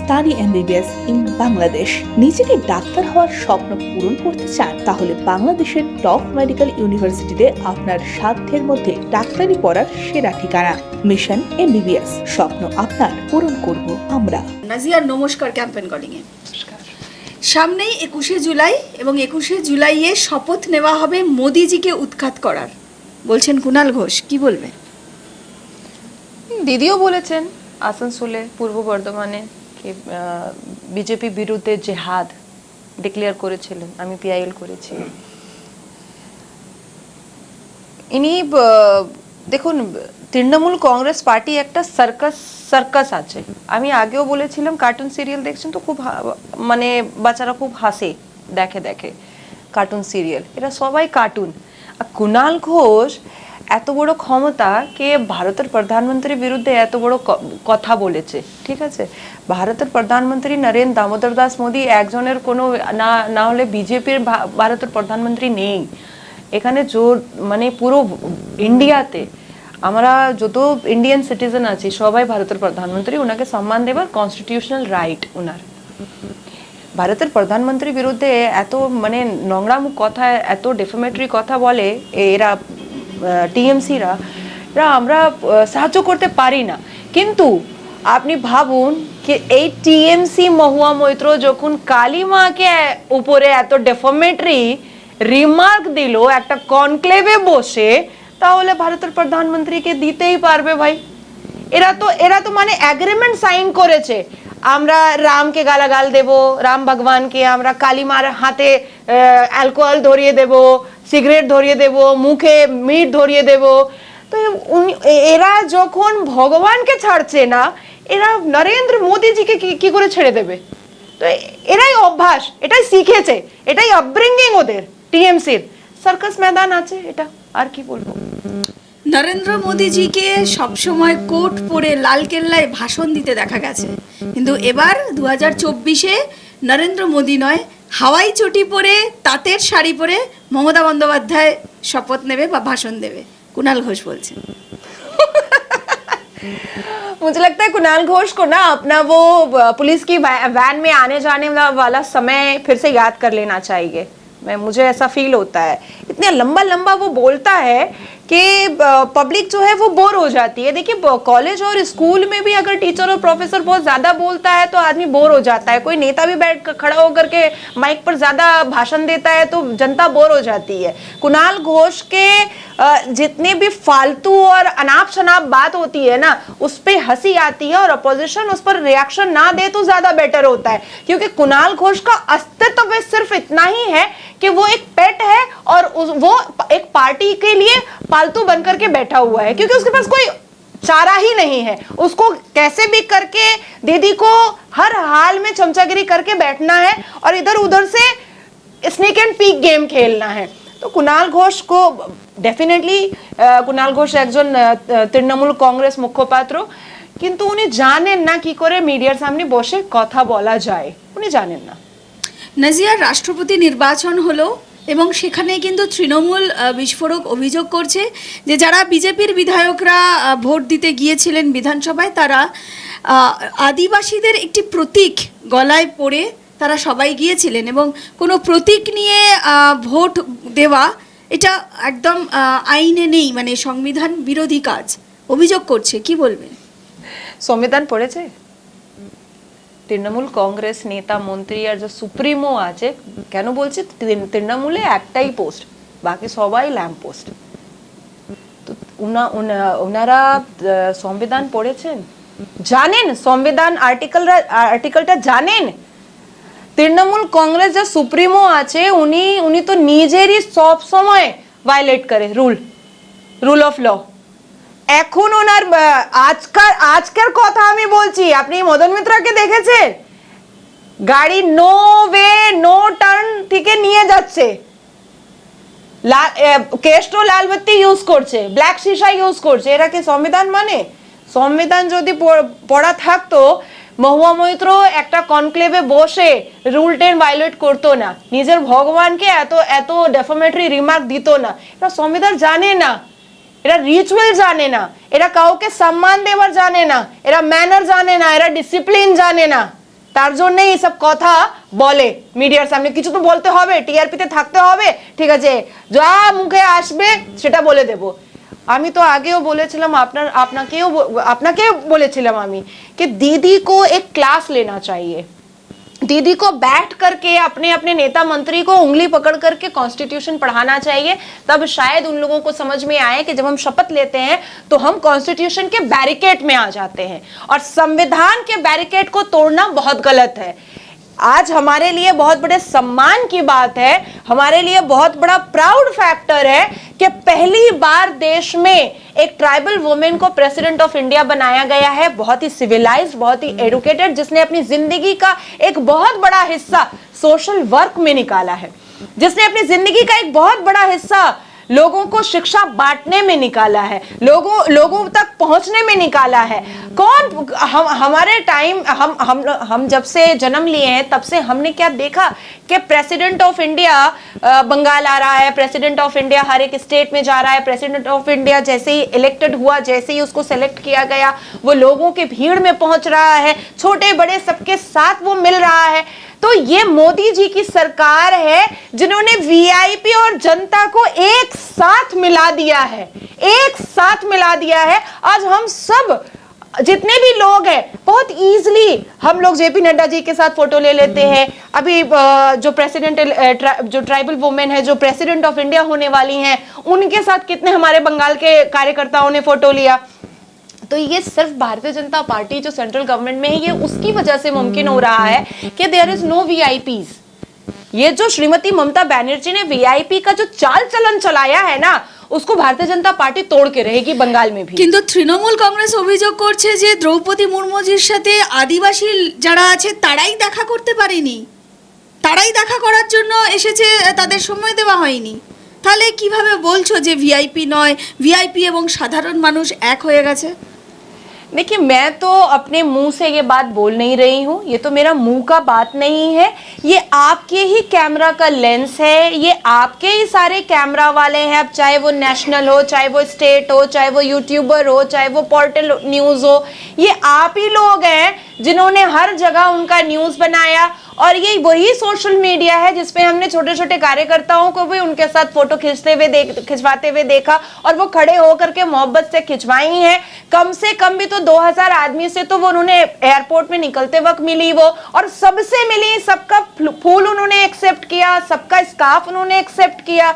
study MBBS in Bangladesh. নিজেকে doctor হওয়ার স্বপ্ন পূরণ করতে চান, তাহলে বাংলাদেশের টপ মেডিকেল ইউনিভার্সিটিতে আপনার সাধ্যের মধ্যে ডাক্তারি পড়ার সেরা ঠিকানা মিশন MBBS। স্বপ্ন আপনার পূরণ করব আমরা। নাজিয়ার নমস্কার ক্যাম্পেইন কলিংয়ে। সামনেই 21শে জুলাই এবং 21শে জুলাইয়ে শপথ নেওয়া হবে মোদিজিকে উৎখাত করার, বলছেন কুণাল ঘোষ, কি বলবেন? দিদিও বলেছেন আসানসোলে, পূর্ব বর্ধমানে কি বিজেপি বিরুদ্ধে জেহাদ ডিক্লেয়ার করেছিলেন। আমি PIL করেছি। ইনি দেখুন, তৃণমূল কংগ্রেস পার্টি একটা সার্কাস আছে। আমি আগেও বলেছিলাম, কার্টুন সিরিয়াল দেখছেন তো, খুব মানে বাচ্চারা খুব হাসে দেখে কার্টুন সিরিয়াল, এরা সবাই কার্টুন। আর কুণাল ঘোষ এত বড় ক্ষমতা কে ভারতের প্রধানমন্ত্রীর বিরুদ্ধে এত বড় কথা বলেছে, ঠিক আছে? ভারতের প্রধানমন্ত্রী নরেন্দ্র দামোদর দাস মোদী একজনের কোনো না হলে বিজেপির ভারতের প্রধানমন্ত্রী নেই এখানে। মানে পুরো ইন্ডিয়াতে আমরা যত ইন্ডিয়ান সিটিজেন আছি সবাই ভারতের প্রধানমন্ত্রী, ওনাকে সম্মান দেবার কনস্টিটিউশনাল রাইট ওনার। ভারতের প্রধানমন্ত্রীর বিরুদ্ধে এত মানে নোংরা কথা, এত ডিফেমেটরি কথা বলে এরা টিএমসিরা, আমরা সাহায্য করতে পারি না। কিন্তু আপনি ভাবুন যে এই টিএমসি মহুয়া মৈত্র যখন কালী মাকে উপরে এত ডেফমেটরি রিমার্ক দিল একটা কনক্লেভে বসে, তাহলে ভারতের প্রধানমন্ত্রীকে দিতেই পারবে ভাই। এরা তো মানে এগ্রিমেন্ট সাইন করেছে, আমরা রামকে গালাগাল দেব, রাম ভগবানকে, আমরা কালী মার হাতে অ্যালকোহল ধরিয়ে দেব, সিগারেট ধরিয়ে দেব, মুখে মিট ধরিয়ে দেব। তো এরা যখন ভগবানকে ছাড়ছে না, এরা নরেন্দ্র মোদীজিকে কি করে ছেড়ে দেবে? তো এরাই অভ্যাস, এটাই শিখেছে, এটাই আপব্রিঙ্গিং ওদের। টিএমসির সার্কাস ময়দান আছে, এটা আর কি বলবো। নরেন্দ্র মোদীজিকে সবসময় কোট পরে লালকেল্লায় ভাষণ দিতে দেখা গেছে, কিন্তু এবার 2024-এ নরেন্দ্র মোদী নয়, হাওয়াই চটি পরে তাঁতের শাড়ি পরে মমতা বন্দ্যোপাধ্যায় শপথ নেবে বা ভাষণ দেবে, কুণাল ঘোষ বলছেন। मुझे लगता है कुणाल घोष को ना अपना वो पुलिस की वैन में आने जाने वाला समय फिर से याद कर लेना चाहिए। मुझे ऐसा फील होता है, इतना लंबा वो बोलता है कि पब्लिक जो है वो बोर हो जाती है। देखिए, कॉलेज और स्कूल में भी अगर टीचर और प्रोफेसर बहुत ज्यादा बोलता है तो आदमी बोर हो जाता है। कोई नेता भी बैठ खड़ा होकर के माइक पर ज्यादा भाषण देता है तो जनता बोर हो जाती है। कुणाल घोष के जितने भी फालतू और अनाप शनाप बात होती है ना, उस पे हंसी आती है और अपोजिशन उस पर रिएक्शन ना दे तो ज्यादा बेटर होता है, क्योंकि कुणाल घोष का अस्तित्व सिर्फ इतना ही है कि वो एक पेट है और वो एक पार्टी के लिए पालतू बनकर के बैठा हुआ है, क्योंकि उसके पास कोई चारा ही नहीं है। उसको कैसे भी करके दीदी को हर हाल में चमचागिरी करके बैठना है और इधर उधर से स्नेक एंड पीक गेम खेलना है। तो कुणाल घोष को डेफिनेटली, कुणाल घोष একজন তৃণমূল কংগ্রেস মুখপাত্র, কিন্তু উনি জানেন না কি করে মিডিয়ার সামনে বসে কথা বলা যায়, উনি জানেন না। নাজিয়ার রাষ্ট্রপতি নির্বাচন হলো এবং সেখানে কিন্তু তৃণমূল বিস্ফোরক অভিযোগ করছে যে যারা বিজেপির বিধায়করা ভোট দিতে গিয়েছিলেন বিধানসভায়, তারা আদিবাসীদের একটি প্রতীক গলায় পরে তারা সবাই গিয়েছিলেন এবং কোনো প্রতীক নিয়ে ভোট দেওয়া এটা একদম আইনে নেই, মানে সংবিধান বিরোধী কাজ অভিযোগ করছে, কি বলবেন? সংবিধান পড়েছে? তৃণমূল কংগ্রেস নেতা মন্ত্রী আর যে সুপ্রিমো আছে, কেন বলছি তৃণমূলে একটাই পোস্ট, বাকি সবাই ল্যাম্প পোস্ট। তো ওনারা সংবিধান পড়েছেন, জানেন সংবিধান আর্টিকেলটা জানেন। তৃণমূল কংগ্রেস যে সুপ্রিমো আছে উনি তো নিজেরই সব সময় ভায়োলেট করে রুল অফ ল। এখন ওনার আজকের কথা আমি বলছি, আপনি মদন মিত্রকে দেখেছেন? গাড়ি নো ওয়ে নো টার্ন থেকে নিয়ে যাচ্ছে, কেস্টো লালবত্তি ইউজ করছে, ব্ল্যাক শিশা ইউজ করছে। এরা কি সংবিধান মানে? সংবিধান যদি পড়া থাকতো, মহুয়া মৈত্র একটা কনক্লেভে বসে রুল 10 ভায়োলেট করতো না, নিজের ভগবানকে এত ডেফমেটরি রিমার্ক দিত না। এরা সংবিধান জানে না, এরা রিচুয়াল জানে না, এরা কাউকে সম্মান দেওয়ার জানে না, এরা ম্যানার জানে না, এরা ডিসিপ্লিন জানে না। তার জন্য এই সব কথা বলে মিডিয়ার সামনে। কিছু তো বলতে হবে, টিআরপিতে থাকতে হবে, ঠিক আছে, যা মুখে আসবে সেটা বলে দেব। আমি তো আগেও বলেছিলাম, আপনাকেও বলেছিলাম আমি कि दीदी को एक क्लास लेना चाहिए, दीदी को बैठ करके अपने अपने नेता मंत्री को उंगली पकड़ करके कॉन्स्टिट्यूशन पढ़ाना चाहिए। तब शायद उन लोगों को समझ में आए कि जब हम शपथ लेते हैं तो हम कॉन्स्टिट्यूशन के बैरिकेड में आ जाते हैं, और संविधान के बैरिकेड को तोड़ना बहुत गलत है। आज हमारे लिए बहुत बड़े सम्मान की बात है, हमारे लिए बहुत बड़ा प्राउड फैक्टर है कि पहली बार देश में एक ट्राइबल वुमेन को प्रेसिडेंट ऑफ इंडिया बनाया गया है, बहुत ही सिविलाइज्ड, बहुत ही एडुकेटेड, जिसने अपनी जिंदगी का एक बहुत बड़ा हिस्सा सोशल वर्क में निकाला है, जिसने अपनी जिंदगी का एक बहुत बड़ा हिस्सा लोगों को शिक्षा बांटने में निकाला है, लोगों तक पहुंचने में निकाला है। कौन हमारे टाइम हम जब से जन्म लिए हैं तब से हमने क्या देखा कि प्रेसिडेंट ऑफ इंडिया बंगाल आ रहा है, प्रेसिडेंट ऑफ इंडिया हर एक स्टेट में जा रहा है, प्रेसिडेंट ऑफ इंडिया जैसे ही इलेक्टेड हुआ, जैसे ही उसको सेलेक्ट किया गया, वो लोगों के भीड़ में पहुंच रहा है, छोटे बड़े सबके साथ वो मिल रहा है। तो ये मोदी जी की सरकार है जिन्होंने वीआईपी और जनता को एक साथ मिला दिया है, एक साथ मिला दिया है। आज हम सब जितने भी लोग हैं बहुत इजीली हम लोग जेपी नड्डा जी के साथ फोटो ले लेते हैं। अभी जो प्रेसिडेंट जो ट्राइबल वुमेन है जो प्रेसिडेंट ऑफ इंडिया होने वाली हैं, उनके साथ कितने हमारे बंगाल के कार्यकर्ताओं ने फोटो लिया। तो ये सिर्फ भारतीय जनता पार्टी जो सेंट्रल गवर्नमेंट में है, ये उसकी वजह से मुमकिन हो रहा है कि देयर इज नो वीआईपीज। ये जो श्रीमती ममता बनर्जी ने वीआईपी का जो चाल चलन चलाया है ना, उसको भारतीय जनता पार्टी तोड़ के रहेगी बंगाल में भी। কিন্তু তৃণমূল কংগ্রেস অভিযোগ করছে যে দ্রৌপদী মুর্মুজির সাথে আদিবাসী যারা আছে তারাই দেখা করতে পারেনি, তারাই দেখা করার জন্য এসেছে, তাদের সময় দেওয়া হয়নি। তাহলে কিভাবে বলছো যে ভিআইপি নয়, ভিআইপি এবং সাধারণ মানুষ এক হয়ে গেছে? देखिए, मैं तो अपने मुंह से ये बात बोल नहीं रही हूँ, ये तो मेरा मुंह का बात नहीं है, ये आपके ही कैमरा का लेंस है, ये आपके ही सारे कैमरा वाले हैं, अब चाहे वो नेशनल हो, चाहे वो स्टेट हो, चाहे वो यूट्यूबर हो, चाहे वो पोर्टल न्यूज़ हो, ये आप ही लोग हैं जिन्होंने हर जगह उनका न्यूज़ बनाया। और ये वही सोशल मीडिया है जिसपे हमने छोटे छोटे कार्यकर्ताओं को भी उनके साथ फोटो खिंचवाते हुए देखा, और वो खड़े होकर के मोहब्बत से खिंचवाई हैं। कम से कम भी तो 2000 आदमी से तो वो उन्होंने एयरपोर्ट में निकलते वक्त मिली वो, और सबसे मिली, सबका फूल उन्होंने एक्सेप्ट किया, सबका स्कार्फ उन्होंने एक्सेप्ट किया।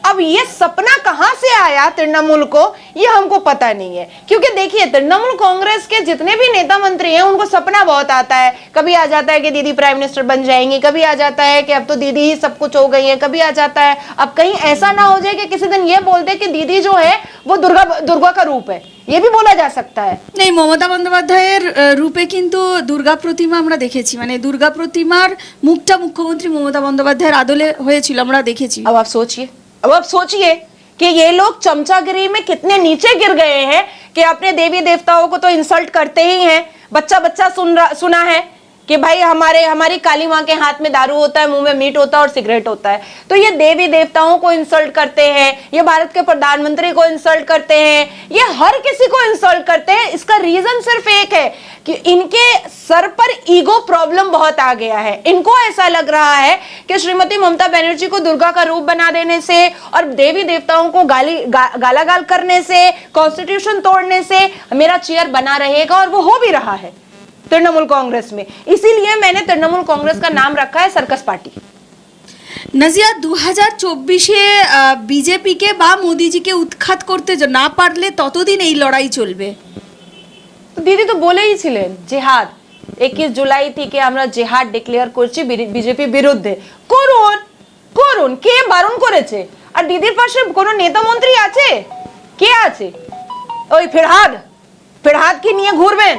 अब ये सपना कहां से आया तृणमूल को, ये हमको पता नहीं है। क्योंकि देखिए, तृणमूल कांग्रेस के जितने भी नेता मंत्री हैं उनको सपना बहुत आता है। कभी आ जाता है कि दीदी प्राइम मिनिस्टर बन जाएंगी, कभी आ जाता है कि अब तो दीदी ही सब कुछ हो गई है, कभी आ जाता है अब कहीं ऐसा ना हो जाए कि किसी दिन ये बोल दे कि दीदी जो है वो दुर्गा का रूप है, ये भी बोला जा सकता है। नहीं, মমতা বন্দ্যোপাধ্যায়ের রূপে কিন্তু দুর্গা প্রতিমা আমরা দেখেছি, মানে দুর্গা প্রতিমার মুখটা মুখ্যমন্ত্রী মমতা বন্দ্যোপাধ্যায়ের আদলে হয়েছিল, আমরা দেখেছি। अब आप सोचिए कि ये लोग चमचागिरी में कितने नीचे गिर गए हैं कि अपने देवी देवताओं को तो इंसल्ट करते ही हैं। बच्चा सुना है कि भाई हमारी काली माँ के हाथ में दारू होता है, मुंह में मीट होता है और सिगरेट होता है। तो ये देवी देवताओं को इंसल्ट करते हैं, ये भारत के प्रधानमंत्री को इंसल्ट करते हैं, ये हर किसी को इंसल्ट करते हैं। इसका रीजन सिर्फ एक है कि इनके सर पर ईगो प्रॉब्लम बहुत आ गया है। इनको ऐसा लग रहा है कि श्रीमती ममता बनर्जी को दुर्गा का रूप बना देने से और देवी देवताओं को गालागाल करने से, कॉन्स्टिट्यूशन तोड़ने से मेरा चेयर बना रहेगा, और वो हो भी रहा है तृणमूल कांग्रेस में। इसीलिए मैंने तृणमूल कांग्रेस का नाम रखा है सर्कस पार्टी। নাজিয়া, 2024-এ বিজেপিকে বা মোদিজিকে উৎখাত করতে না পারলে ততদিন এই লড়াই চলবে। তো দিদি তো বলেই ছিলেন জিহাদ, 21 জুলাই থেকে আমরা জিহাদ ডিক্লেয়ার করছি বিজেপি বিরুদ্ধে। করুন, কে বারণ করেছে? আর দিদির পাশে কোনো নেতা মন্ত্রী আছে? কে আছে? ওই ফেরহাদ কি নিয়ে ঘুরবেন?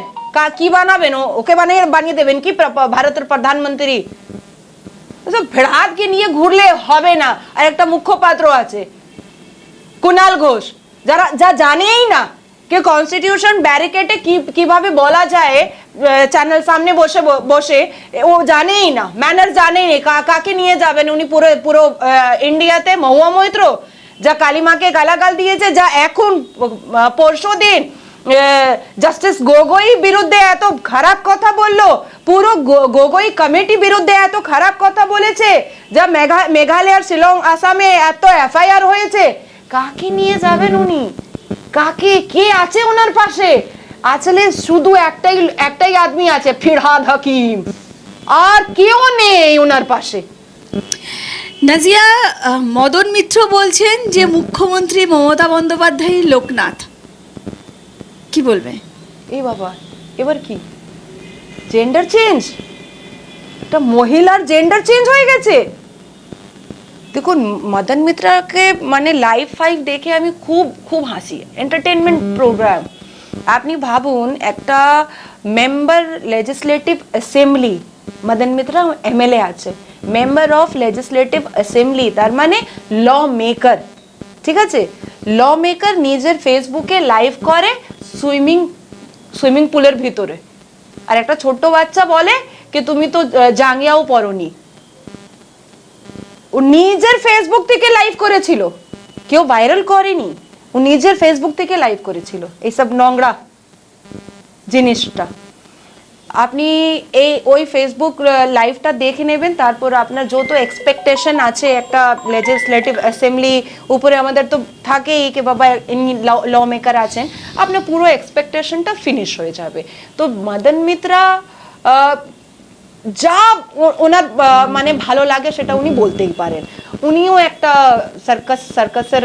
কি বানাবেন? ওকে বানিয়ে দেবেন কি ভারতের প্রধানমন্ত্রী? ফেরহাদকে নিয়ে ঘুরলে হবে না। আর একটা মুখপাত্র আছে কুণাল ঘোষ, যা জানেই না कि কনস্টিটিউশন ব্যারিকেডে কিভাবে বলা যায় চ্যানেল সামনে বসে ও জানেই না, ম্যানার জানেই না। কাকে নিয়ে যাবেন উনি? পুরো ইন্ডিয়াতে মহুয়া মৈত্র যা কালী মাকে গালাগাল দিয়েছে, যা এখন পরশুদিন জাস্টিস গগৈ বিরুদ্ধে এত খারাপ কথা বললো, পুরো গগৈ কমিটি বিরুদ্ধে এত খারাপ কথা বলেছে, যা মেঘালয় শিলং আসামে এত এফআইআর হয়েছে, কাকে নিয়ে যাবেন উনি? কাকে, কে আছে ওনার পাশে? আসলে শুধু একটাই আদমি আছে, ফিরহাদ হাকিম, আর কেউ নেই ওনার পাশে। নাজিয়া, মদন মিত্র বলছেন যে মুখ্যমন্ত্রী মমতা বন্দ্যোপাধ্যায় লোকনাথ, কি বলবে? এই বাবা, এবার কি জেন্ডার চেঞ্জ? একটা মহিলার জেন্ডার চেঞ্জ হয়ে গেছে। দেখুন, মদন মিত্রকে মানে লাইভ ফাইভ দেখে আমি খুব খুব হাসি। এন্টারটেনমেন্ট প্রোগ্রাম, আপনি ভাবুন, একটা member legislative assembly, Madan Mitra MLA আছে, মেম্বার অফ লেজিসলেটিভ অ্যাসেম্বলি, তার মানে ল মেকার, ঠিক আছে? ল মেকার নিজের ফেসবুকে লাইভ করে সুইমিং পুলের ভিতরে, আর একটা ছোট্ট বাচ্চা বলে কি তুমি তো জাঙ্গিয়াও পরনি। ও নিজের ফেসবুক থেকে লাইভ করেছিল, কেউ ভাইরাল করেনি, ও নিজের ফেসবুক থেকে লাইভ করেছিল এইসব নোংরা জিনিসটা। আপনি ওই ফেসবুক লাইভটা দেখে নেবেন, তারপর আপনার যত এক্সপেকটেশন আছে একটা লেজিসলেটিভ অ্যাসেম্বলি উপরে আমাদের তো থাকেই কি বাবা ইনি ল মেকার আছেন, আপনার পুরো এক্সপেকটেশনটা ফিনিশ হয়ে যাবে। তো মদন মিত্রা যা ওনার মানে ভালো লাগে সেটা উনি বলতেই পারেন। উনিও একটা সার্কাসের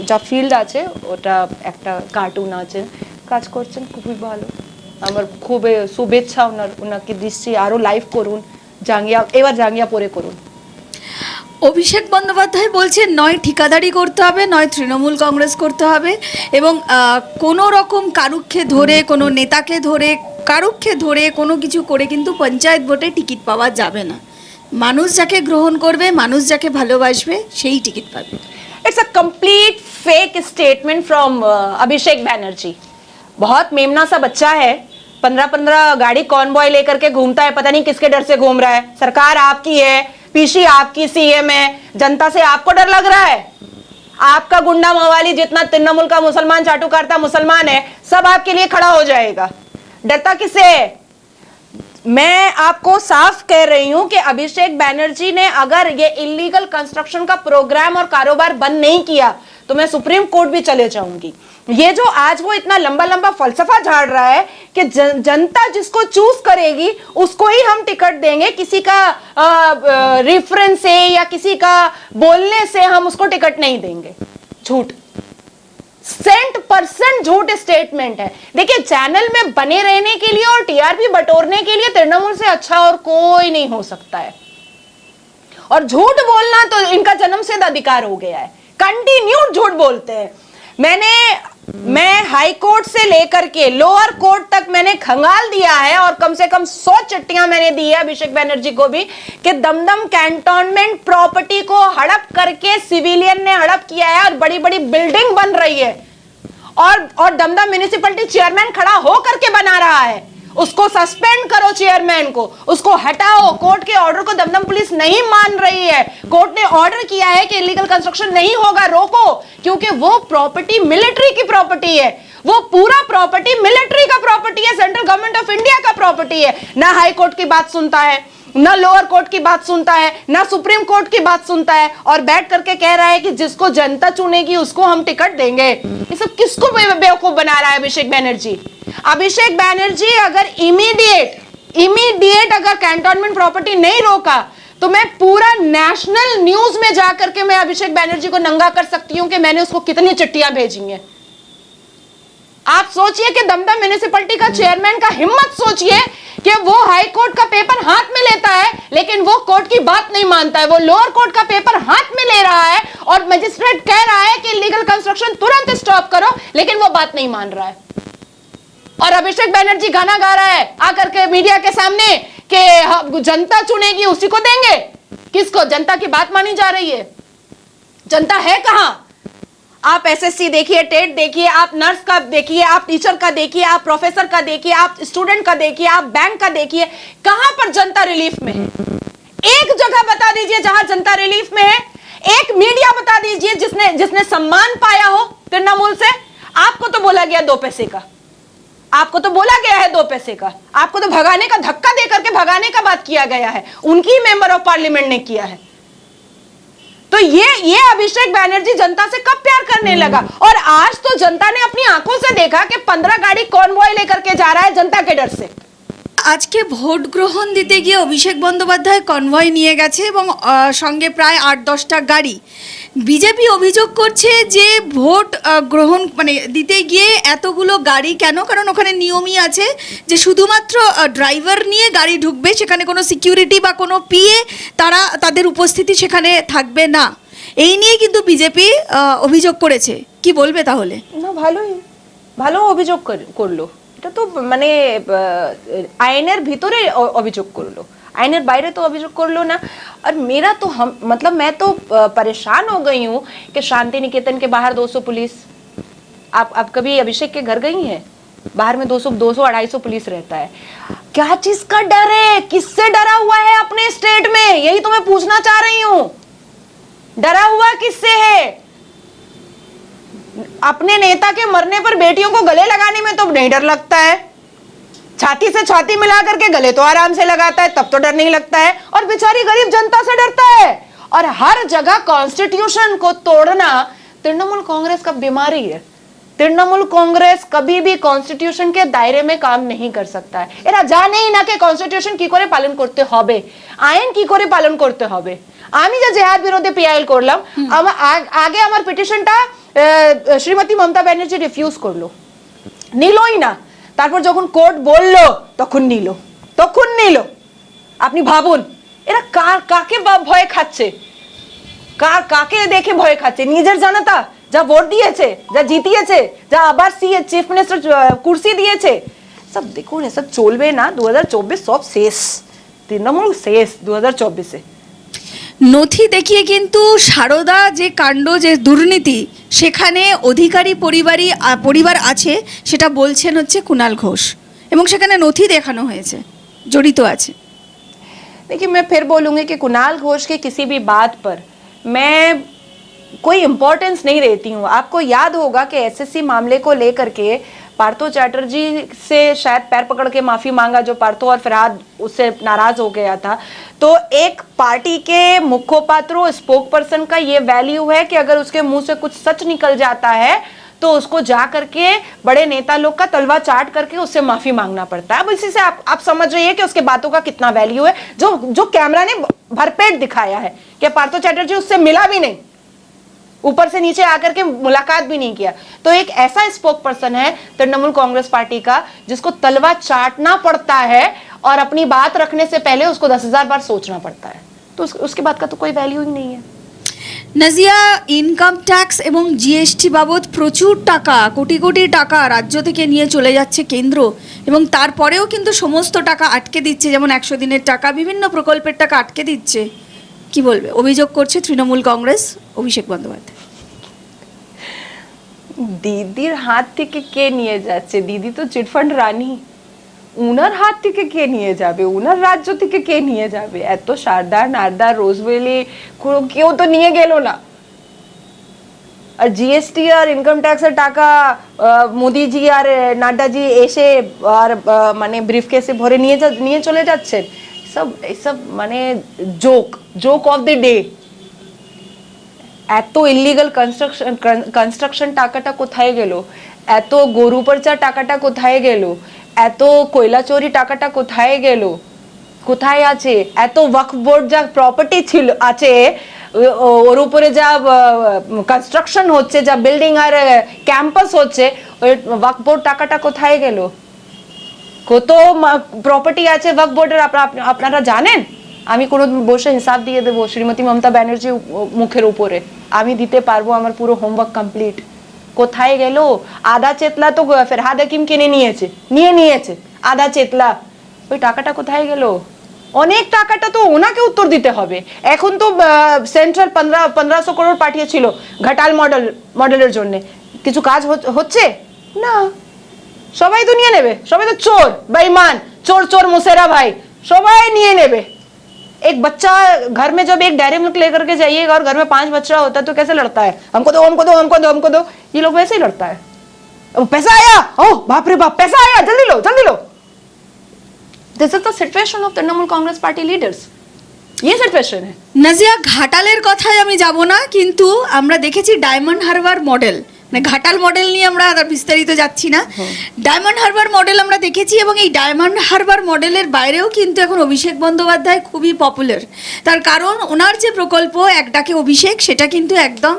যা ফিল্ড আছে ওটা একটা কার্টুন আছে, কাজ করছেন খুবই ভালো। আমার খুব শুভেচ্ছা ওনাকে দিচ্ছি, আরো লাইভ করুন, এবার জাঙ্গিয়া পরে করুন। অভিষেক বন্দ্যোপাধ্যায় বলছেন নয় ঠিকাদারি করতে হবে, নয় তৃণমূল কংগ্রেস করতে হবে, এবং কোনো রকম কারুক্ষে ধরে, কোনো নেতাকে ধরে, কারুক্ষে ধরে কোনো কিছু করে কিন্তু পঞ্চায়েত ভোটে টিকিট পাওয়া যাবে না। মানুষ যাকে গ্রহণ করবে, মানুষ যাকে ভালোবাসবে, সেই টিকিট পাবে। It's a complete fake statement from Abhishek Banerjee. बहुत मेमना सा बच्चा है, 15 गाड़ी कॉन्वॉय लेकर के घूमता है, पता नहीं किसके डर से घूम रहा है। सरकार आपकी है, पीसी आपकी, सीएम है, जनता से आपको डर लग रहा है? आपका गुंडा मवाली जितना तृणमूल का मुसलमान चाटू करता मुसलमान है, सब आपके लिए खड़ा हो जाएगा। डरता किससे है? मैं आपको साफ कह रही हूं कि अभिषेक बैनर्जी ने अगर ये इलीगल कंस्ट्रक्शन का प्रोग्राम और कारोबार बंद नहीं किया तो मैं सुप्रीम कोर्ट भी चले जाऊंगी। ये जो आज वो इतना लंबा लंबा फलसफा झाड़ रहा है कि जनता जिसको चूज करेगी उसको ही हम टिकट देंगे, किसी का रेफरेंस से या किसी का बोलने से हम उसको टिकट नहीं देंगे, झूठ, 100% झूठ स्टेटमेंट है। देखिए, चैनल में बने रहने के लिए और टीआरपी बटोरने के लिए तृणमूल से अच्छा और कोई नहीं हो सकता है, और झूठ बोलना तो इनका जन्मसिद्ध अधिकार हो गया है, कंटिन्यूड झूठ बोलते हैं। मैं हाई कोर्ट से लेकर के लोअर कोर्ट तक मैंने खंगाल दिया है, और कम से कम 100 चिट्ठियां मैंने दी है अभिषेक बैनर्जी को भी कि दमदम कैंटोनमेंट प्रॉपर्टी को हड़प करके सिविलियन ने हड़प किया है, और बड़ी बड़ी बिल्डिंग बन रही है, और दमदम म्युनिसिपैलिटी चेयरमैन खड़ा हो करके बना रहा है। उसको सस्पेंड करो, चेयरमैन को, उसको हटाओ। कोर्ट के ऑर्डर को दमदम पुलिस नहीं मान रही है। कोर्ट ने ऑर्डर किया है कि इलीगल कंस्ट्रक्शन नहीं होगा, रोको, क्योंकि वो प्रॉपर्टी मिलिट्री की प्रॉपर्टी है, वो पूरा प्रॉपर्टी मिलिट्री का प्रॉपर्टी है, सेंट्रल गवर्नमेंट ऑफ इंडिया का प्रॉपर्टी है। ना हाई कोर्ट की बात सुनता है, ना लोअर कोर्ट की बात सुनता है, ना सुप्रीम कोर्ट की बात सुनता है, और बैठ करके कह रहा है कि जिसको जनता चुनेगी उसको हम टिकट देंगे। ये सब किसको बेवकूफ बना रहा है अभिषेक बैनर्जी? अभिषेक बैनर्जी अगर इमीडिएट अगर कैंटोनमेंट प्रॉपर्टी नहीं रोका तो मैं पूरा नेशनल न्यूज में जाकर के मैं अभिषेक बैनर्जी को नंगा कर सकती हूं कि मैंने उसको कितनी चिट्ठियां भेजी हैं। आप सोचिए कि दमदम म्युनिसिपैलिटी का चेयरमैन का हिम्मत सोचिए कि वो हाई कोर्ट का पेपर हाथ में लेता है, लेकिन वो कोर्ट की बात नहीं मानता है। वो लोअर कोर्ट का पेपर हाथ में ले रहा है और मजिस्ट्रेट कह रहा है कि इलीगल कंस्ट्रक्शन तुरंत स्टॉप करो, लेकिन वो बात नहीं मान रहा है। और अभिषेक बैनर्जी गाना गा रहा है आकर के मीडिया के सामने कि जनता चुनेगी उसी को देंगे। किसको? जनता की बात मानी जा रही है? जनता है कहां? आप एसएससी देखिए, टेट देखिए, आप नर्स का देखिए, आप टीचर का देखिए, आप प्रोफेसर का देखिए, आप स्टूडेंट का देखिए, आप बैंक का देखिए, कहां पर जनता रिलीफ में है? एक जगह बता दीजिए जहां जनता रिलीफ में है। एक मीडिया बता दीजिए जिसने सम्मान पाया हो तृणमूल से। आपको तो बोला गया 2 पैसे का, आपको तो बोला गया है 2 पैसे का, आपको तो भगाने का, धक्का दे करके भगाने का बात किया गया है, उनकी मेंबर ऑफ पार्लियामेंट ने किया है। तो ये अभिषेक बैनर्जी जनता से कब प्यार करने लगा? और आज तो जनता ने अपनी आंखों से देखा कि 15 गाड़ी कॉन्वॉय लेकर के जा रहा है जनता के डर से। আজকে ভোট গ্রহণ দিতে গিয়ে অভিষেক বন্দ্যোপাধ্যায় কনভয় নিয়ে গেছে এবং সঙ্গে প্রায় ৮-১০টা গাড়ি। বিজেপি অভিযোগ করছে যে ভোট গ্রহণ মানে দিতে গিয়ে এতগুলো গাড়ি কেন, কারণ ওখানে নিয়মই আছে যে শুধুমাত্র ড্রাইভার নিয়ে গাড়ি ঢুকবে, সেখানে কোনো সিকিউরিটি বা কোনো পিএ তাদের উপস্থিতি সেখানে থাকবে না। এই নিয়ে কিন্তু বিজেপি অভিযোগ করেছে। কি বলবে তাহলে? না, ভালো অভিযোগ করলো। এটা তো মানে আইনের ভিতরে অভিযোগ করলো, আইনের বাইরে তো অভিযোগ করলো না। और मेरा तो मतलब मैं तो परेशान हो गई हूँ कि शांति निकेतन के बाहर 200 पुलिस। आप कभी अभिषेक के घर गई हैं? बाहर में 200-250 पुलिस रहता है। क्या चीज का डर है? किससे डरा हुआ है अपने स्टेट में? यही तो मैं पूछना चाह रही हूँ। डरा हुआ किससे है? अपने नेता के मरने पर बेटियों को गले लगाने में तो नहीं डर लगता है, छाती से छाती मिला करके गले तो आराम से लगाता है, तब तो डर नहीं लगता है। और बेचारी गरीब जनता से डरता है। और हर जगह कॉन्स्टिट्यूशन को तोड़ना तृणमूल कांग्रेस का बीमारी है। तृणमूल कांग्रेस कभी भी कॉन्स्टिट्यूशन के दायरे में काम नहीं कर सकता है। एरा जाने ही ना के कॉन्स्टिट्यूशन की करे पालन करते होबे, आईन की करे पालन करते होबे। আমি যে জেহাদ বিরোধী পিআইএল করলাম, আগে আমার পিটিশনটা শ্রীমতী মমতা ব্যানার্জি রিফিউজ করলো, নিলই না। তারপর যখন কোর্ট বললো তখন নিল। আপনি ভাবুন এরা কাকে ভয় খাচ্ছে, কাকে দেখে ভয় খাচ্ছে? নিজের জনতা যা ভোট দিয়েছে, যা জিতিয়েছে, যা আবার চিফ মিনিস্টার কুর্সি দিয়েছে, সব দেখুন এসব চলবে না। 2024 সব শেষ, তৃণমূল শেষ 2024-এ। নথি দেখিয়ে কিন্তু সারদা যে কাণ্ড, যে দুর্নীতি, সেখানে অধিকারী পরিবার আছে সেটা বলছেন হচ্ছে কুণাল ঘোষ, এবং সেখানে নথি দেখানো হয়েছে, জড়িত আছে। देखिए, मैं फिर बोलूंगी कि कुणाल घोष के किसी भी बात पर मैं कोई इम्पोर्टेंस नहीं देती हूँ। आपको याद होगा कि एसएससी मामले को लेकर के पार्थो चैटर्जी से शायद पैर पकड़ के माफी मांगा, जो पार्थो और फरहाद उससे नाराज हो गया था। तो एक पार्टी के मुखपात्रों, स्पोक पर्सन का ये वैल्यू है कि अगर उसके मुंह से कुछ सच निकल जाता है तो उसको जा करके बड़े नेता लोग का तलवा चाट करके उससे माफी मांगना पड़ता है। अब इसी से आप समझ रही है कि उसके बातों का कितना वैल्यू है, जो कैमरा ने भरपेट दिखाया है कि पार्थो चैटर्जी उससे मिला भी नहीं, ऊपर से नीचे आकर के मुलाकात भी नहीं किया। तो एक ऐसा स्पोक पर्सन है तृणमूल कांग्रेस पार्टी का जिसको तलवा चाटना पड़ता है और अपनी बात रखने से पहले उसको 10,000 बार सोचना पड़ता है। तो उसके बात का तो कोई वैल्यू ही नहीं है। নাজিয়া, ইনকাম ট্যাক্স এবং জিএসটি বাবদ প্রচুর টাকা, কোটি কোটি টাকা রাজ্য থেকে নিয়ে চলে যাচ্ছে কেন্দ্র, এবং তারপরেও কিন্তু সমস্ত টাকা আটকে দিচ্ছে, যেমন 100 দিনের টাকা, বিভিন্ন প্রকল্পের টাকা আটকে দিচ্ছে। কি বলবে? অভিযোগ করছে তৃণমূল কংগ্রেস, অভিষেক বন্দ্যোপাধ্যায়। দিদির হাত থেকে কে নিয়ে যাচ্ছে? দিদি তো চিটফান্ড রানী, উনার হাত থেকে কে নিয়ে যাবে? উনার রাজ্য থেকে কে নিয়ে যাবে? এত সারদার নারদার রোজভ্যালি কেউ তো নিয়ে গেল না। আর জিএসটি আর ইনকাম ট্যাক্সের টাকা মোদিজি আর নাড্ডাজি এসে আর মানে ব্রিফকেসে ভরে নিয়ে চলে যাচ্ছেন। সব মানে জোক অফ দ্য ডে। এত ইলিগাল কনস্ট্রাকশন টাকাটা কোথায় গেল? এত গরু পর্চা টাকাটা কোথায় গেল? এত কয়লা চোরি টাকাটা কোথায় গেল? কোথায় আছে? এত ওয়াকফ বোর্ড যা প্রপার্টি ছিল আছে, ওর উপরে যা কনস্ট্রাকশন হচ্ছে, যা বিল্ডিং আর ক্যাম্পাস হচ্ছে, ওই ওয়াকফ বোর্ড টাকাটা কোথায় গেল? কত প্রপার্টি আছে ওয়াকফ বোর্ডের আপনারা জানেন? আমি কোনো বসে হিসাব দিয়ে দেবো শ্রীমতী মমতা ব্যানার্জি মুখের উপরে, আমি দিতে পারবো, আমার পুরো হোমওয়ার্ক কমপ্লিট। কোথায় গেল? আধা চেতলা তো ফেরহাদ হাকিম কিনে নিয়েছে আধা চেতলা, ওই টাকাটা কোথায় গেল? অনেক টাকাটা তো ওনাকে উত্তর দিতে হবে। এখন তো সেন্ট্রাল 1500 করোড় পাঠিয়েছিল ঘাটাল মডেলের জন্য, কিছু কাজ হচ্ছে না। সবাই তো নিয়ে নেবে, সবাই তো চোর বেঈমান, চোর মুসেরা ভাই, সবাই নিয়ে নেবে। एक बच्चा घर में जब एक डेयरी मिल्क लेकर के जाइएगा और घर में 5 बच्चा होता है तो कैसे लड़ता है? हमको दो, ये लोग वैसे ही लड़ता है। पैसा आया, ओह बाप रे बाप पैसा आया, जल्दी लो जल्दी लो। This is the situation of Trinamool Congress party leaders. ये सिचुएशन है। নাজিয়া, ঘাটালের কথায় আমি যাব না, কিন্তু আমরা দেখেছি ডায়মন্ড হারবার মডেল, মানে ঘাটাল মডেল নিয়ে আমরা আর বিস্তারিত যাচ্ছি না। ডায়মন্ড হারবার মডেল আমরা দেখেছি, এবং এই ডায়মন্ড হারবার মডেলের বাইরেও কিন্তু এখন অভিষেক বন্দ্যোপাধ্যায় খুবই পপুলার। তার কারণ ওনার যে প্রকল্প এক ডাকে অভিষেক, সেটা কিন্তু একদম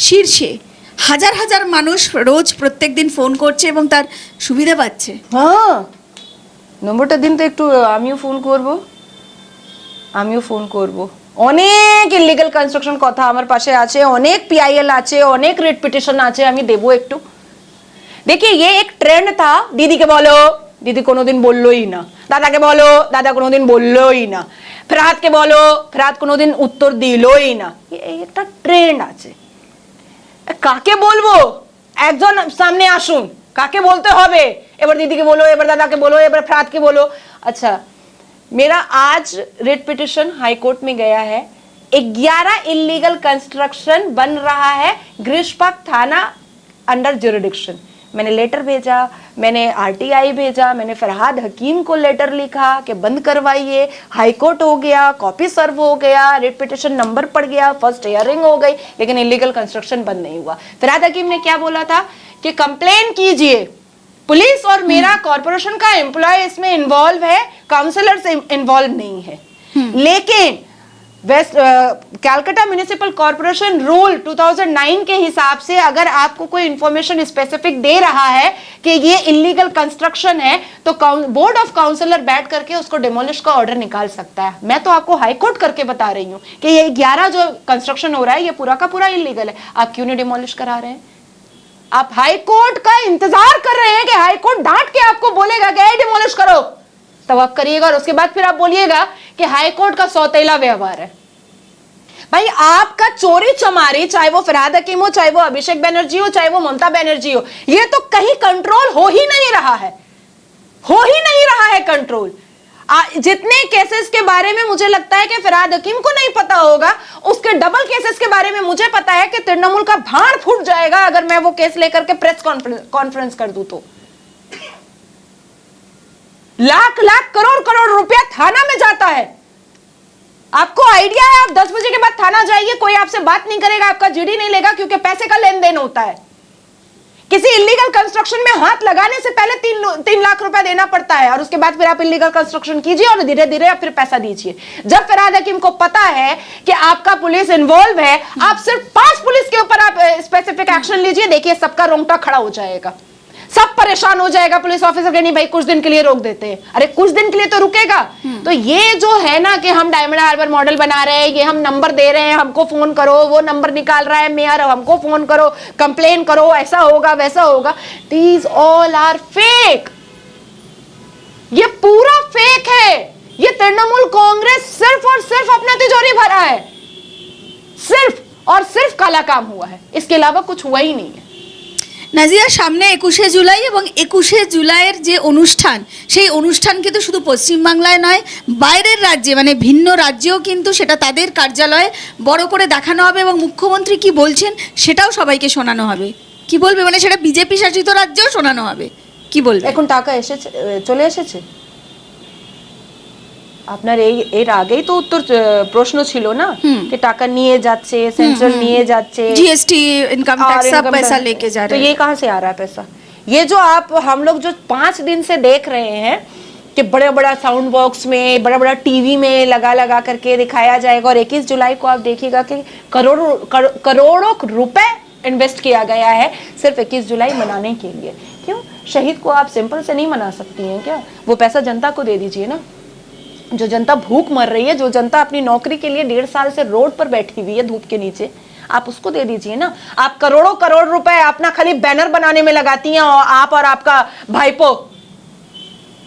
শীর্ষে। হাজার হাজার মানুষ রোজ প্রত্যেক দিন ফোন করছে এবং তার সুবিধা পাচ্ছে। হ্যাঁ, নম্বরটা দিন তো একটু, আমিও ফোন করব। অনেক ইলিগাল কনস্ট্রাকশন কথা আমার পাশে আছে, অনেক পিআইএল আছে, অনেক রিট পিটিশন আছে, আমি দেবো একটু। देखिए ये एक ट्रेंड था, दीदी के बोलो, दीदी কোনোদিন বললোই না, দাদাকে বলো, দাদা কোনোদিন বললোই না, ফেরহাদকে বলো, ফেরহাদ কোনোদিন উত্তর দিলই না। এই একটা ট্রেন্ড আছে। কাকে বলবো, একজন সামনে আসুন, কাকে বলতে হবে, এবার দিদিকে বলো, এবার দাদাকে বলো, এবার ফেরহাদকে বলো। अच्छा, मेरा आज रिट पिटिशन हाई कोर्ट में गया है। 11 इलीगल कंस्ट्रक्शन बन रहा है ग्रीष्मपाक थाना अंडर ज्यूरिडिक्शन। मैंने लेटर भेजा, मैंने आरटीआई भेजा, मैंने फरहाद हकीम को लेटर लिखा कि बंद करवाइए। हाई कोर्ट हो गया, कॉपी सर्व हो गया, रिट पिटिशन नंबर पड़ गया, फर्स्ट हियरिंग हो गई, लेकिन इलीगल कंस्ट्रक्शन बंद नहीं हुआ। फरहाद हकीम ने क्या बोला था कि कंप्लेन कीजिए, पुलिस और मेरा कॉर्पोरेशन का एम्प्लॉय इसमें इन्वॉल्व है, काउंसलर से इन्वॉल्व नहीं है। लेकिन West Calcutta municipal corporation rule 2009 के हिसाब से अगर आपको कोई इंफॉर्मेशन स्पेसिफिक दे रहा है कि ये इलीगल कंस्ट्रक्शन है, तो बोर्ड ऑफ काउंसलर बैठ करके उसको डिमोलिश का ऑर्डर निकाल सकता है। मैं तो आपको हाई कोर्ट करके बता रही हूँ कि ये 11 जो कंस्ट्रक्शन हो रहा है, ये पूरा का पूरा इलीगल है। आप क्यों नहीं डिमोलिश करा रहे हैं? आप हाई कोर्ट का इंतजार कर रहे हैं कि हाई कोर्ट डांट के आपको बोलेगा कि डिमोलिश करो, तब आप करिएगा, और उसके बाद फिर आप बोलिएगा कि हाई कोर्ट का सौतेला व्यवहार है। भाई आपका चोरी चमारी, चाहे वो फरहाद हकीम हो, चाहे वो अभिषेक बनर्जी हो, चाहे वो ममता बनर्जी हो, ये तो कहीं कंट्रोल हो ही नहीं रहा है कंट्रोल। जितने केसेस के बारे में मुझे लगता है कि फरहाद हकीम को नहीं पता होगा, उसके डबल केसेस के बारे में मुझे पता है कि तृणमूल का भाड़ फूट जाएगा अगर मैं वो केस लेकर के प्रेस कॉन्फ्रेंस कर दूं तो। लाख लाख करोड़ करोड़ रुपया थाना में जाता है। आपको आइडिया है, आप 10 बजे के बाद थाना जाइए, कोई आपसे बात नहीं करेगा, आपका जीडी नहीं लेगा, क्योंकि पैसे का लेन देन होता है। किसी इलीगल कंस्ट्रक्शन में हाथ लगाने से पहले 3 लाख रुपया देना पड़ता है, और उसके बाद फिर आप इलीगल कंस्ट्रक्शन कीजिए और धीरे धीरे आप फिर पैसा दीजिए। जब फरहाद हकीम को पता है कि आपका पुलिस इन्वॉल्व है, आप सिर्फ 5 पुलिस के ऊपर आप स्पेसिफिक एक्शन लीजिए, देखिए सबका रोंगटा खड़ा हो जाएगा, सब परेशान हो जाएगा। पुलिस ऑफिसर के नहीं भाई कुछ दिन के लिए रोक देते हैं, अरे कुछ दिन के लिए तो रुकेगा। तो ये जो है ना कि हम डायमंड हार्बर मॉडल बना रहे हैं, ये हम नंबर दे रहे हैं, हमको फोन करो, वो नंबर निकाल रहा है मेयर, हमको फोन करो, कंप्लेन करो, ऐसा होगा वैसा होगा, दीज ऑल आर फेक। ये पूरा फेक है। ये तृणमूल कांग्रेस सिर्फ और सिर्फ अपना तिजोरी भरा है, सिर्फ और सिर्फ काला काम हुआ है, इसके अलावा कुछ हुआ ही नहीं है। নাজিয়া, সামনে 21শে জুলাই এবং 21শে জুলাইয়ের যে অনুষ্ঠান, সেই অনুষ্ঠান কিন্তু শুধু পশ্চিমবাংলায় নয়, বাইরের রাজ্যে মানে ভিন্ন রাজ্যেও কিন্তু সেটা তাদের কার্যালয়ে বড় করে দেখানো হবে, এবং মুখ্যমন্ত্রী কি বলছেন সেটাও সবাইকে শোনানো হবে। কি বলবে, মানে সেটা বিজেপি শাসিত রাজ্যেও শোনানো হবে, কি বলবে? এখন টাকা এসেছে, চলে এসেছে। আপনার এর আগেই তো উত্তর প্রশ্ন ছিল না कि টাকা নিয়ে যাচ্ছে, সেন্ট্রাল নিয়ে যাচ্ছে, जीएसटी इनकम टैक्स सब पैसा लेके जा तो रहे हैं। ये कहाँ से आ रहा है पैसा? ये जो हम लोग जो 5 दिन से देख रहे हैं कि बड़े बड़ा साउंड बॉक्स में, बड़ा बड़ा टीवी में लगा करके दिखाया जाएगा, और 21 जुलाई को आप देखिएगा कि करोड़ों रुपए इन्वेस्ट किया गया है सिर्फ 21 जुलाई मनाने के लिए। क्यों? शहीद को आप सिंपल से नहीं मना सकती हैं क्या? वो पैसा जनता को दे दीजिए ना। जो जनता भूख मर रही है, जो जनता अपनी नौकरी के लिए 1.5 साल से रोड पर बैठी हुई है धूप के नीचे, आप उसको दे दीजिए ना। आप करोड़ों करोड़ रुपए अपना खाली बैनर बनाने में लगाती हैं, और आप और आपका भाईपो,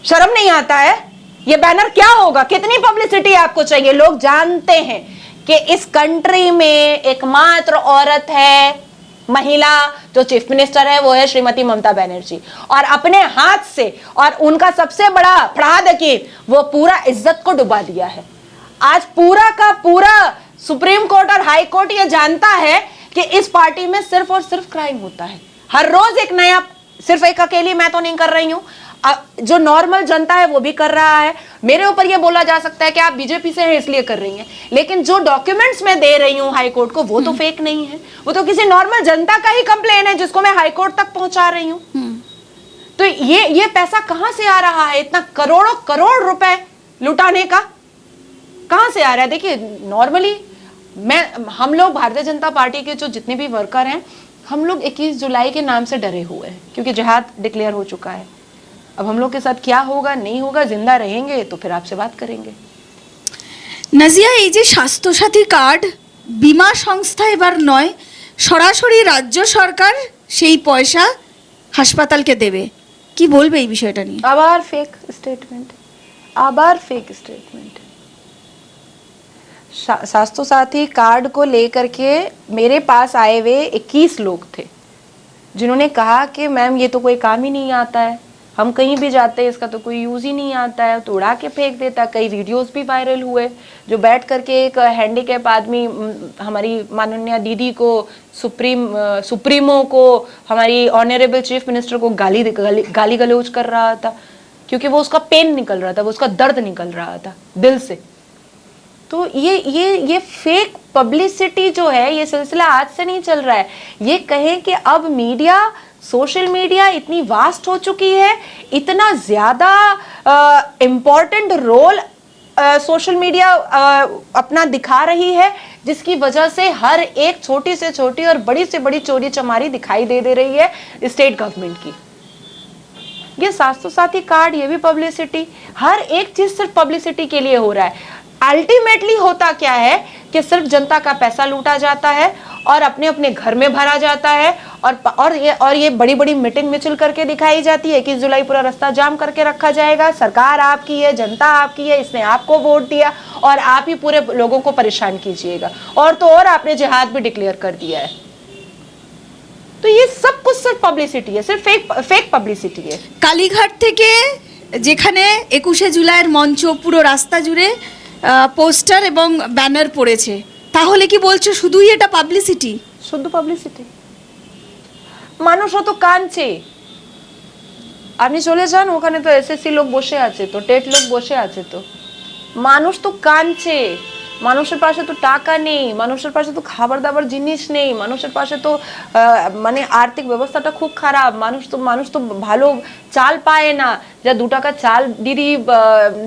शर्म नहीं आता है? ये बैनर क्या होगा? कितनी पब्लिसिटी आपको चाहिए? लोग जानते हैं कि इस कंट्री में एकमात्र औरत है, महिला जो चीफ मिनिस्टर है, वो है श्रीमती ममता बनर्जी, और अपने हाथ से, और उनका सबसे बड़ा फरहाद हकीम, वो पूरा इज्जत को डुबा दिया है। आज पूरा का पूरा सुप्रीम कोर्ट और हाई कोर्ट ये जानता है कि इस पार्टी में सिर्फ और सिर्फ क्राइम होता है। हर रोज एक नया सिर्फ एक अकेली मैं तो नहीं कर रही हूँ, जो नॉर्मल जनता है वो भी कर रहा है। मेरे ऊपर ये बोला जा सकता है कि आप बीजेपी से हैं इसलिए कर रही हैं, लेकिन जो डॉक्यूमेंट्स मैं दे रही हूँ हाई कोर्ट को वो तो फेक नहीं है, वो तो किसी नॉर्मल जनता का ही कंप्लेन है जिसको मैं हाई कोर्ट तक पहुंचा रही हूँ। तो ये पैसा कहां से आ रहा है? इतना करोड़ों करोड़ रुपए लुटाने का कहां से आ रहा है? देखिए नॉर्मली हम लोग भारतीय जनता पार्टी के जो जितने भी वर्कर हैं, हम लोग 21 जुलाई के नाम से डरे हुए हैं क्योंकि जिहाद डिक्लेयर हो चुका है। अब हम लोग के साथ क्या होगा नहीं होगा, जिंदा रहेंगे तो फिर आपसे बात करेंगे। নাজিয়া, এই যে স্বাস্থ্যসাথী কার্ড বিমা সংস্থা এবার নয়, সরাসরি রাজ্য সরকার সেই পয়সা হাসপাতালকে দেবে, কি বলবে এই বিষয়টা নিয়ে? আবার फेक स्टेटमेंट। स्वास्थ्य साथी कार्ड को लेकर के मेरे पास आए हुए 21 लोग थे जिन्होंने कहा कि मैम ये तो कोई काम ही नहीं आता है, हम कहीं भी जाते हैं इसका तो कोई यूज़ ही नहीं आता है, तो उड़ा के फेंक देता। कई वीडियोस भी वायरल हुए जो बैठ करके एक हैंडीकैप आदमी हमारी माननीय दीदी को, सुप्रीमो को, हमारी ऑनरेबल चीफ मिनिस्टर को गाली गलौज कर रहा था क्योंकि वो उसका पेन निकल रहा था, वो उसका दर्द निकल रहा था दिल से। तो ये फेक पब्लिसिटी जो है, ये सिलसिला आज से नहीं चल रहा है। ये कहें कि अब मीडिया, सोशल मीडिया इतनी वास्ट हो चुकी है, इतना ज्यादा इम्पोर्टेंट रोल सोशल मीडिया अपना दिखा रही है, जिसकी वजह से हर एक छोटी से छोटी और बड़ी से बड़ी चोरी चमारी दिखाई दे रही है स्टेट गवर्नमेंट की। ये स्वास्थ्य साथी कार्ड, ये भी पब्लिसिटी, हर एक चीज सिर्फ पब्लिसिटी के लिए हो रहा है। अल्टीमेटली होता क्या है कि सिर्फ जनता का पैसा लूटा जाता है और अपने अपने घर में भरा जाता है, और ये बड़ी बड़ी मीटिंग मिचिल करके दिखाई जाती है। 21 जुलाई पूरा रास्ता जाम करके रखा जाएगा, सरकार आपकी है, जनता आपकी है, इसने आपको वोट दिया और आप ही पूरे लोगों को परेशान कीजिएगा। और तो और आपने जिहाद भी डिक्लेयर कर दिया है। तो ये सब कुछ सिर्फ पब्लिसिटी है, सिर्फ फेक पब्लिसिटी है। কালীঘাট থেকে যেখানে 21শে জুলাইয়ের মঞ্চ, পুরো রাস্তা জুড়ে পোস্টার এবং ব্যানার পড়েছে, তাহলে কি বলছো শুধুই এটা পাবলিসিটি? শুদ্ধ পাবলিসিটি। মানুষও তো কাঁদছে, আপনি চলে যান ওখানে তো এসএসসি লোক বসে আছে, তো টেট লোক বসে আছে, তো মানুষ তো কাঁদছে। মানুষের পাশে তো টাকা নেই, মানুষের পাশে তো খাবার দাবার জিনিস নেই, মানুষের পাশে তো মানে আর্থিক ব্যবস্থাটা খুব খারাপ, মানুষ তো ভালো চাল পায় না। যা 2 টাকা চাল দিদি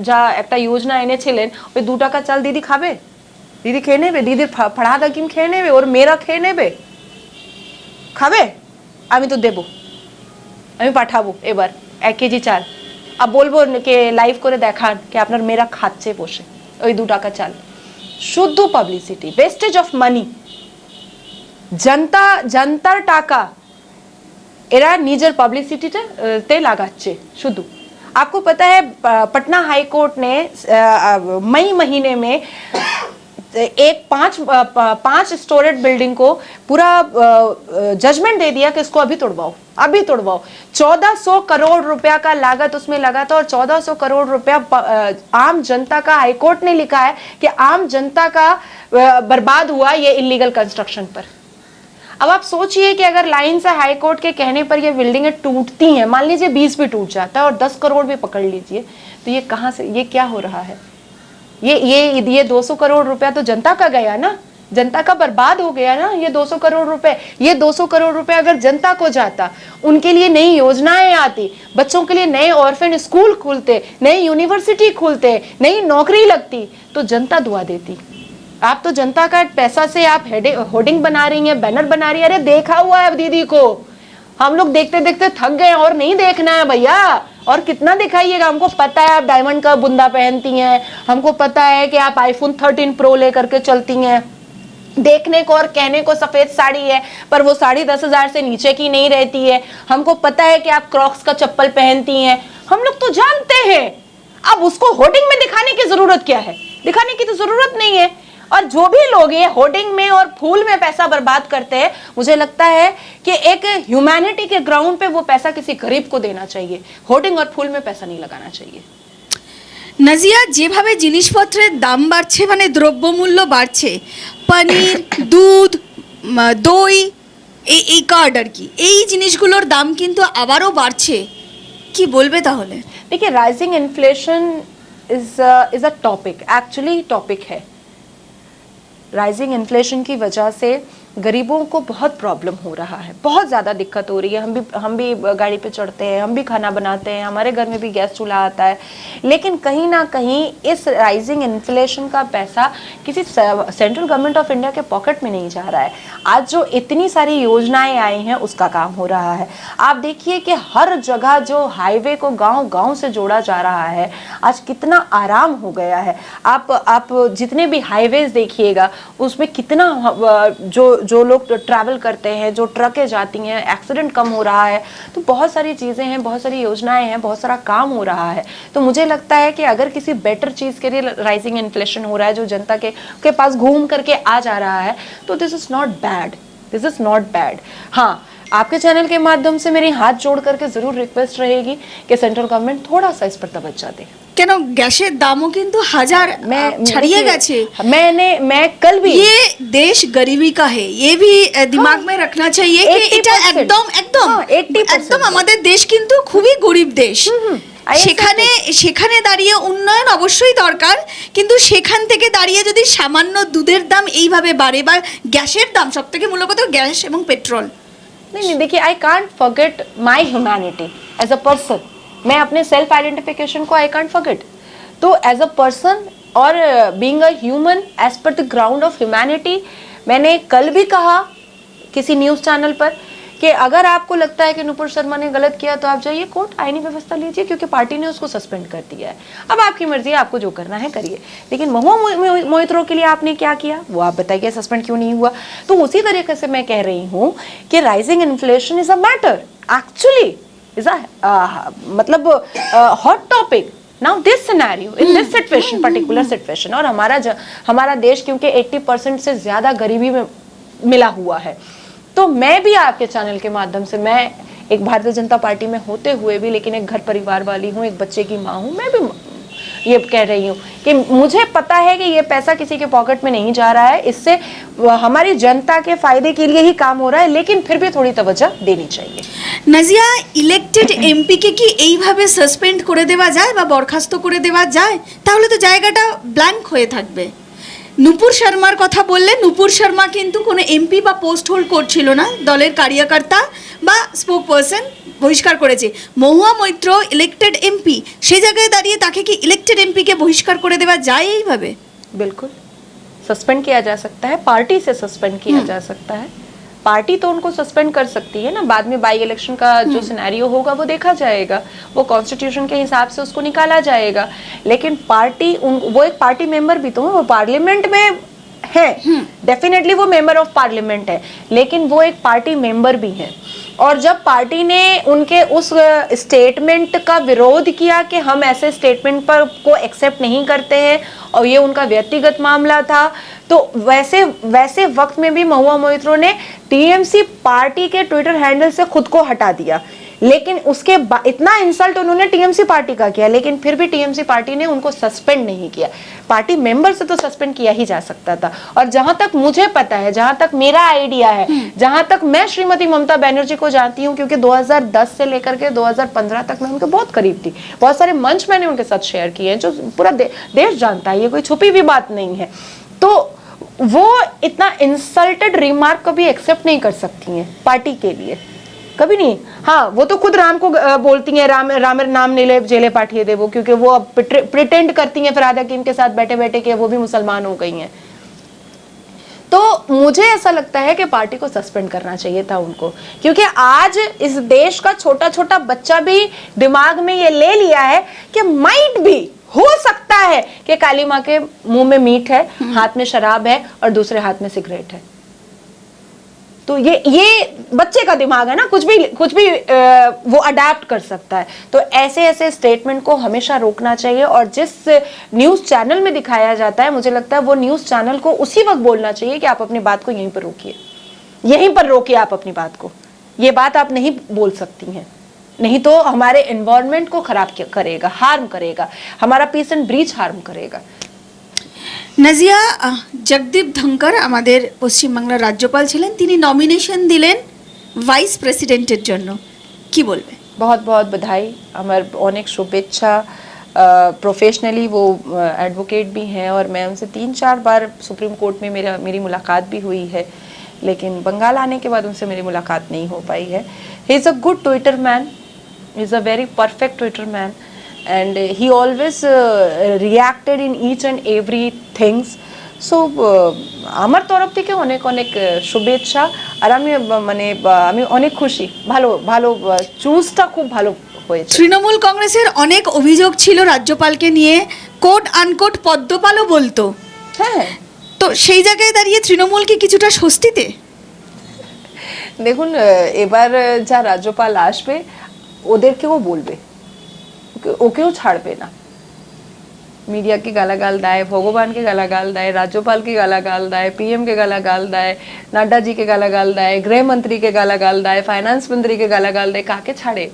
যা একটা যোজনা এনেছিলেন, ওই 2 টাকা চাল দিদি খাবে? দিদি খেয়ে নেবে? দিদির ফাড়া হাকিম খেয়ে নেবে? ওর মেয়েরা খেয়ে নেবে? খাবে? আমি তো দেবো, আমি পাঠাবো এবার 1 কেজি চাল। আর বলবো কে লাইভ করে দেখান कि আপনার মেয়েরা খাচ্ছে বসে ওই 2 টাকা চাল। শুদ্ধ পাবলিসিটি, वेस्टेज অফ মানি। জনতার টাকা এরা নিজের পাবলিসিটিতে লাগাচ্ছে শুধু। आपको पता है पटना हाई कोर्ट ने मई महीने में एक 5 स्टोरेज बिल्डिंग को पूरा जजमेंट दे दिया कि इसको अभी तोड़वाओ। 1400 करोड़ रुपया का लागत उसमें लगा था, और 1400 करोड़ रुपया आम जनता का, हाईकोर्ट ने लिखा है कि आम जनता का बर्बाद हुआ ये इलीगल कंस्ट्रक्शन पर। अब आप सोचिए कि अगर लाइन से हाईकोर्ट के कहने पर ये बिल्डिंगें टूटती हैं, मान लीजिए 20 भी टूट जाता है और 10 करोड़ भी पकड़ लीजिए, तो ये कहां से, ये क्या हो रहा है? ये 200 करोड़ रुपया तो जनता का गया ना, जनता का बर्बाद हो गया ना। ये 200 करोड़ रुपए, ये 200 करोड़ रुपए अगर जनता को जाता, उनके लिए नई योजनाएं आती, बच्चों के लिए नए ऑर्फन स्कूल खुलते, नई यूनिवर्सिटी खुलते, नई नौकरी लगती, तो जनता दुआ देती। आप तो जनता का पैसा से आप होर्डिंग बना रही हैं, बैनर बना रही है। अरे देखा हुआ है अब दीदी को, हम लोग देखते देखते थक गए और नहीं देखना है भैया। और कितना दिखाइएगा? हमको पता है आप डायमंड का बुंदा पहनती हैं, हमको पता है कि आप आईफोन 13 प्रो लेकर के चलती हैं, देखने को और कहने को सफेद साड़ी है, पर वो साड़ी 10,000 से नीचे की नहीं रहती है। हमको पता है कि आप क्रॉक्स का चप्पल पहनती हैं, हम लोग तो जानते हैं। अब उसको होर्डिंग में दिखाने की जरूरत क्या है? दिखाने की तो जरूरत नहीं है। और जो भी लोग ये होर्डिंग में और फूल में पैसा बर्बाद करते हैं, मुझे लगता है कि एक ह्यूमैनिटी के ग्राउंड पे वो पैसा किसी गरीब को देना चाहिए। होर्डिंग और फूल में पैसा नहीं लगाना चाहिए। নাজিয়া, যেভাবে জিনিসপত্রের দাম বাড়ছে, মানে দ্রব্যমূল্য বাড়ছে, পনির, দুধ, দই, এই কার্ড আর কি, এই জিনিসগুলোর দাম কিন্তু আবারও বাড়ছে, কি বলবে তাহলে? देखिए rising inflation is a topic, actually topic है। राइजिंग इन्फ्लेशन की वजह से गरीबों को बहुत प्रॉब्लम हो रहा है, बहुत ज़्यादा दिक्कत हो रही है। हम भी गाड़ी पे चढ़ते हैं, हम भी खाना बनाते हैं, हमारे घर में भी गैस चूल्हा आता है, लेकिन कहीं ना कहीं इस राइजिंग इन्फ्लेशन का पैसा किसी सेंट्रल गवर्नमेंट ऑफ इंडिया के पॉकेट में नहीं जा रहा है। आज जो इतनी सारी योजनाएं आई हैं उसका काम हो रहा है। आप देखिए कि हर जगह जो हाईवे को गांव से जोड़ा जा रहा है, आज कितना आराम हो गया है। आप जितने भी हाईवेज देखिएगा उसमें कितना जो लोग ट्रैवल करते हैं, जो ट्रकें जाती हैं, एक्सीडेंट कम हो रहा है। तो बहुत सारी चीज़ें हैं, बहुत सारी योजनाएं हैं, बहुत सारा काम हो रहा है। तो मुझे लगता है कि अगर किसी बेटर चीज़ के लिए राइजिंग इन्फ्लेशन हो रहा है जो जनता के पास घूम करके आ जा रहा है, तो this is not bad, this is not bad. हाँ, आपके चैनल के माध्यम से मेरी हाथ जोड़ करके ज़रूर रिक्वेस्ट रहेगी कि सेंट्रल गवर्नमेंट थोड़ा सा इस पर तवज्जो दे। কেন গ্যাসের দামও কিন্তু হাজার ছাড়িয়ে গেছে। मैं कल भी ये देश गरीबी का है, ये भी दिमाग में रखना चाहिए कि এটা একদম একদম 80% একদম আমাদের দেশ কিন্তু খুবই গরিব দেশ। সেখানে দাঁড়িয়ে উন্নয়ন অবশ্যই দরকার, কিন্তু সেখান থেকে দাঁড়িয়ে যদি সামান্য দুধের দাম এইভাবে বাড়ে বা গ্যাসের দাম, সবথেকে মূলত গ্যাস এবং পেট্রোল। नहीं देखिए, I can't forget my humanity as a person. मैं अपने सेल्फ आइडेंटिफिकेशन को आई कांट फॉरगेट। तो एज अ पर्सन और being a human as per the ground of humanity, मैंने कल भी कहा किसी न्यूज़ चैनल पर कि अगर आपको लगता है कि नुपुर शर्मा ने गलत किया तो आप जाइए कोर्ट, आईनी व्यवस्था लीजिए, क्योंकि पार्टी ने उसको सस्पेंड कर दिया है। अब आपकी मर्जी है, आपको जो करना है करिए। लेकिन महुआ मोइत्रो के लिए आपने क्या किया वो आप बताइए, सस्पेंड क्यों नहीं हुआ? तो उसी तरीके से मैं कह रही हूँ कि rising inflation is a matter, actually is a मतलब hot topic now this scenario in this situation, particular situation. और हमारा देश क्योंकि 80% से ज़्यादा गरीबी में मिला हुआ है, तो मैं भी आपके चैनल के माध्यम से, मैं एक भारतीय जनता पार्टी में होते हुए भी लेकिन एक घर परिवार वाली हूँ, एक बच्चे की माँ हूँ, मैं भी ये कह रही हूँ कि मुझे पता है कि ये पैसा किसी के पॉकेट में नहीं जा रहा है, इससे हमारी जनता के फायदे के लिए ही काम हो रहा है, लेकिन फिर भी थोड़ी तवज्जो देनी चाहिए। নাজিয়া, ইলেক্টেড এমপিকে কি এইভাবে সাসপেন্ড করে দেওয়া যায় বা বরখাস্ত করে দেওয়া যায়? তাহলে তো জায়গাটা ব্ল্যাঙ্ক হয়ে থাকবে। নুপুর শর্মার কথা বললে, নুপুর শর্মা কিন্তু কোনো এমপি বা পোস্ট হোল্ড করছিল না, দলের কার্যকর্তা বা স্পোক পার্সন বহিষ্কার করেছে। মহুয়া মৈত্র ইলেক্টেড এমপি, সেই জায়গায় দাঁড়িয়ে তাকে কি ইলেক্টেড এমপিকে বহিষ্কার করে দেওয়া যায় এইভাবে? बिल्कुल सस्पेंड किया जा सकता है, पार्टी से सस्पेंड किया जा सकता है। पार्टी तो उनको सस्पेंड कर सकती है ना, बाद में बाई इलेक्शन का जो सिनेरियो होगा वो देखा जाएगा, वो कॉन्स्टिट्यूशन के हिसाब से उसको निकाला जाएगा। लेकिन पार्टी वो एक पार्टी मेंबर भी तो है, वो पार्लियामेंट में है, डेफिनेटली वो मेंबर ऑफ पार्लियामेंट है, लेकिन वो एक पार्टी मेंबर भी है। और जब पार्टी ने उनके उस स्टेटमेंट का विरोध किया कि हम ऐसे स्टेटमेंट पर को एक्सेप्ट नहीं करते हैं और ये उनका व्यक्तिगत मामला था, तो वैसे वक्त में भी महुआ मोइत्रो ने टीएमसी पार्टी के ट्विटर हैंडल से खुद को हटा दिया। लेकिन उसके इतना इंसल्ट उन्होंने टीएमसी पार्टी का किया, लेकिन फिर भी टीएमसी पार्टी ने उनको सस्पेंड नहीं किया। पार्टी मेंबर से तो सस्पेंड किया ही जा सकता था। और जहां तक मुझे पता है, जहां तक मेरा आइडिया है, जहां तक मैं श्रीमती ममता बनर्जी को जानती हूं, क्योंकि 2010 से लेकर के 2015 तक मैं उनके बहुत करीब थी, बहुत सारे मंच मैंने उनके साथ शेयर किए हैं जो पूरा देश जानता है, ये कोई छुपी हुई बात नहीं है। तो वो इतना इंसल्टेड रिमार्क कभी एक्सेप्ट नहीं कर सकती हैं पार्टी के लिए, कभी नहीं। हाँ, वो तो खुद राम को बोलती हैं, राम नाम नहीं ले जेले पाठिए दे वो, क्योंकि वो अब प्रिटेंड करती हैं फराद हकीम के साथ बैठे बैठे कि वो भी मुसलमान हो गई हैं। तो मुझे ऐसा लगता है कि पार्टी को सस्पेंड करना चाहिए था उनको, क्योंकि आज इस देश का छोटा छोटा बच्चा भी दिमाग में ये ले लिया है कि माइट भी हो सकता है कि काली माँ के मुंह में मीट है, हाथ में शराब है और दूसरे हाथ में सिगरेट है। तो ये बच्चे का दिमाग है ना, कुछ भी वो अडेप्ट कर सकता है। तो ऐसे स्टेटमेंट को हमेशा रोकना चाहिए, और जिस न्यूज़ चैनल में दिखाया जाता है, मुझे लगता है वो न्यूज़ चैनल को उसी वक्त बोलना चाहिए कि आप अपनी बात को यहीं पर रोकिए, यहीं पर रोकिए आप अपनी बात को। ये बात आप नहीं बोल सकती हैं, नहीं तो हमारे एनवायरनमेंट को खराब करेगा, हार्म करेगा, हमारा पीस एंड ब्रीच हार्म करेगा। নাজিয়া, জগদীপ ধনকর আমাদের পশ্চিমবাংলার রাজ্যপাল ছিলেন, তিনি নমিনেশন দিলেন ভাইস প্রেসিডেন্টের জন্য কি বলবে? बहुत बहुत बधाई, আমার অনেক শুভেচ্ছা। प्रोफेशनली वो एडवोकेट भी हैं और मैं उनसे 3-4 बार सुप्रीम कोर्ट में मेरी मुलाकात भी हुई है, लेकिन बंगाल आने के बाद उनसे मेरी मुलाकात नहीं हो पाई है। He is a good Twitter man, he is a very perfect Twitter man and he always reacted in each and every things. So আমার তরফ থেকে অনেক অনেক শুভেচ্ছা। আর আমি মানে আমি অনেক খুশি, ভালো ভালো চুজটা খুব ভালো হয়েছে। তৃণমূল কংগ্রেসের অনেক অভিযোগ ছিল রাজ্যপালকে নিয়ে, কোট আনকোট পদ্মপালও বলতো, হ্যাঁ, তো সেই জায়গায় দাঁড়িয়ে তৃণমূল কি কিছুটা স্বস্তিতে? দেখুন এবার যা রাজ্যপাল আসবে ওদেরকেও বলবে, ওকেও ছাড়বে না। मीडिया की गालागाल दाए, भगवान के गालागाल दाए, राज्यपाल की गालागाल दाए, पीएम के गालागाल दाए, नड्डा जी के गालागाल दाए, गृह मंत्री के गालागाल दाए, फाइनान्स मंत्री के गालागाल दाए, काके ছাড়ে?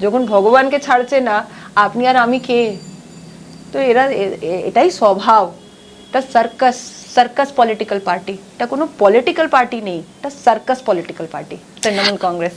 যখন ভগবানকে ছাড়ছে না, আপনি আর আমি কে? তো এটাই স্বভাব। এটা সার্কাস, সার্কাস পলিটিক্যাল পার্টি, এটা কোনো পলিটিক্যাল পার্টি নেই, এটা circus political party Trinamool Congress.